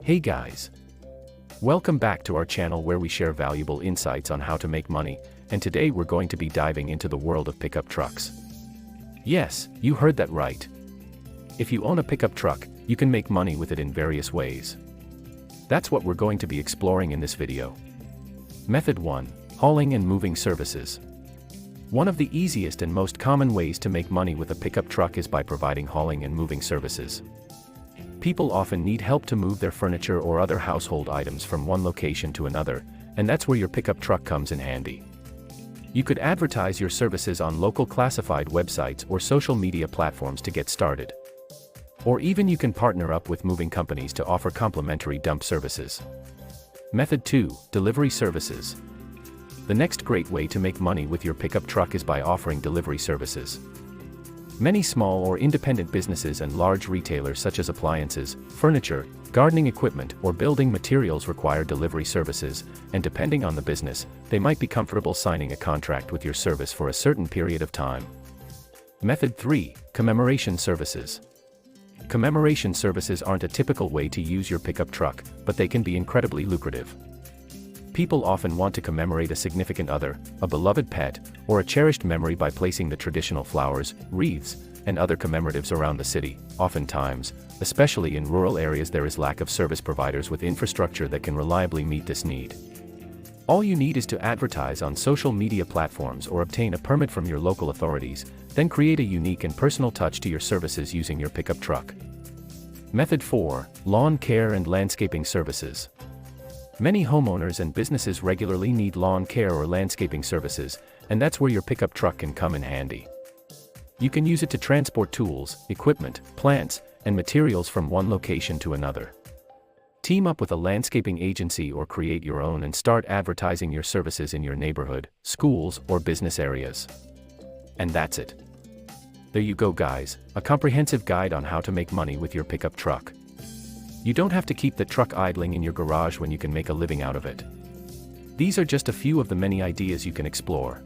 Hey guys! Welcome back to our channel where we share valuable insights on how to make money, and today we're going to be diving into the world of pickup trucks. Yes, you heard that right. If you own a pickup truck, you can make money with it in various ways. That's what we're going to be exploring in this video. Method 1. Hauling and moving services. One of the easiest and most common ways to make money with a pickup truck is by providing hauling and moving services. People often need help to move their furniture or other household items from one location to another, and that's where your pickup truck comes in handy. You could advertise your services on local classified websites or social media platforms to get started. Or even you can partner up with moving companies to offer complimentary dump services. Method 2. Delivery services. The next great way to make money with your pickup truck is by offering delivery services. Many small or independent businesses and large retailers such as appliances, furniture, gardening equipment, or building materials require delivery services, and depending on the business, they might be comfortable signing a contract with your service for a certain period of time. Method 3. Commemoration services. Commemoration services aren't a typical way to use your pickup truck, but they can be incredibly lucrative. People often want to commemorate a significant other, a beloved pet, or a cherished memory by placing the traditional flowers, wreaths, and other commemoratives around the city. Oftentimes, especially in rural areas, there is lack of service providers with infrastructure that can reliably meet this need. All you need is to advertise on social media platforms or obtain a permit from your local authorities, then create a unique and personal touch to your services using your pickup truck. Method 4. Lawn care and landscaping services. Many homeowners and businesses regularly need lawn care or landscaping services, and that's where your pickup truck can come in handy. You can use it to transport tools, equipment, plants, and materials from one location to another. Team up with a landscaping agency or create your own and start advertising your services in your neighborhood, schools, or business areas. And that's it. There you go guys, a comprehensive guide on how to make money with your pickup truck. You don't have to keep the truck idling in your garage when you can make a living out of it. These are just a few of the many ideas you can explore.